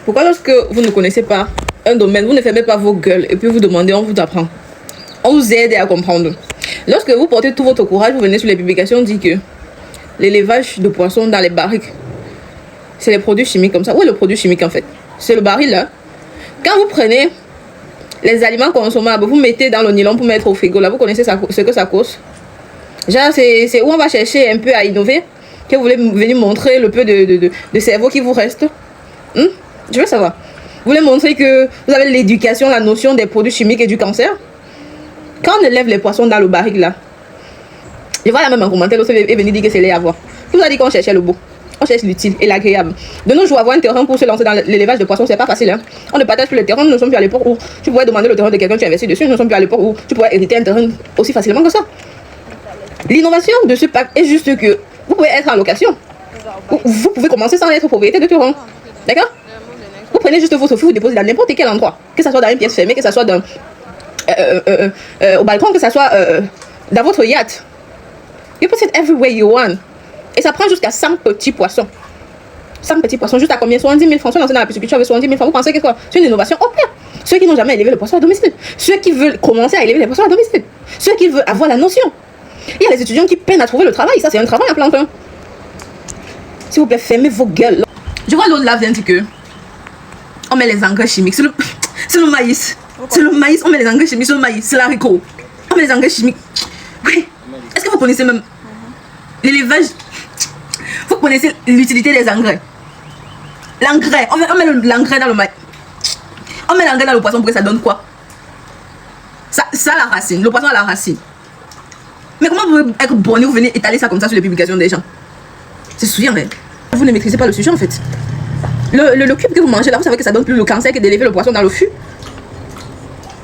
Pourquoi lorsque vous ne connaissez pas un domaine, vous ne fermez pas vos gueules et puis vous demandez, on vous apprend. On vous aide à comprendre. Lorsque vous portez tout votre courage, vous venez sur les publications, dit que l'élevage de poissons dans les barriques, c'est les produits chimiques comme ça. Où est le produit chimique en fait? C'est le baril là. Quand vous prenez les aliments consommables, vous mettez dans le nylon pour mettre au frigo là, vous connaissez ce que ça cause? Genre, c'est où on va chercher un peu à innover, que vous voulez venir montrer le peu de cerveau qui vous reste. Je veux savoir. Vous voulez montrer que vous avez l'éducation, la notion des produits chimiques et du cancer. Quand on élève les poissons dans le barrique là, je vois là même un commentaire, l'autre est venu dire que c'est laid à voir. Qui vous a dit qu'on cherchait le beau? On cherche l'utile et l'agréable. De nos jours, avoir un terrain pour se lancer dans l'élevage de poissons, c'est pas facile. Hein? On ne partage plus le terrain. Nous ne sommes plus à l'époque où tu pourrais demander le terrain de quelqu'un, tu investis dessus. Nous ne sommes plus à l'époque où tu pourrais hériter un terrain aussi facilement que ça. L'innovation de ce pacte est juste que vous pouvez être en location. Vous pouvez commencer sans être propriétaire de terrain. D'accord? Vous prenez juste votre fruit, vous déposez dans n'importe quel endroit. Que ce soit dans une pièce fermée, que ce soit dans, au balcon, que ce soit dans votre yacht. You put it everywhere you want. Et ça prend jusqu'à 100 petits poissons. 100 petits poissons, juste à combien? 70 000 francs. Si on lance dans la pisciculture avec 70 000 francs, vous pensez que quoi? C'est une innovation au pire. Ceux qui n'ont jamais élevé le poisson à domicile. Ceux qui veulent commencer à élever les poissons à domicile. Ceux qui veulent avoir la notion. Il y a les étudiants qui peinent à trouver le travail. Ça, c'est un travail à plein temps. S'il vous plaît, fermez vos gueules. Je vois l'autre là vient dire que on met les engrais chimiques. C'est le maïs. C'est le maïs. On met les engrais chimiques sur le maïs. C'est l'haricot. On met les engrais chimiques. Oui. Est-ce que vous connaissez même l'élevage? Vous connaissez l'utilité des engrais? L'engrais. On met l'engrais dans le maïs. On met l'engrais dans le poisson pour que ça donne quoi? Ça la racine. Le poisson a la racine. Mais comment vous pouvez être borné, vous venez étaler ça comme ça sur les publications des gens? C'est souillant, mais vous ne maîtrisez pas le sujet en fait. Le cube que vous mangez là, vous savez que ça donne plus le cancer que d'élever le poisson dans le fût.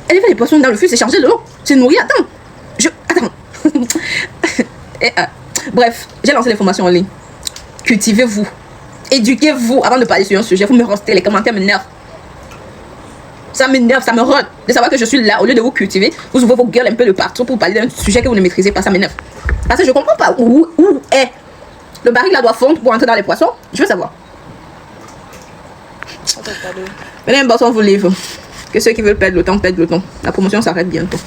Élever les poissons dans le fût, c'est charger de l'eau. C'est nourrir. Attends. Bref, j'ai lancé les formations en ligne. Cultivez-vous. Éduquez-vous avant de parler sur un sujet. Vous me rostez, les commentaires m'énervent. Ça m'énerve, ça me rôde de savoir que je suis là. Au lieu de vous cultiver, vous ouvrez vos gueules un peu de partout pour parler d'un sujet que vous ne maîtrisez pas. Ça m'énerve. Parce que je comprends pas où est le baril là doit fondre pour entrer dans les poissons. Je veux savoir. Venez un bâton vous livre. Que ceux qui veulent perdre le temps perdent le temps. La promotion s'arrête bientôt.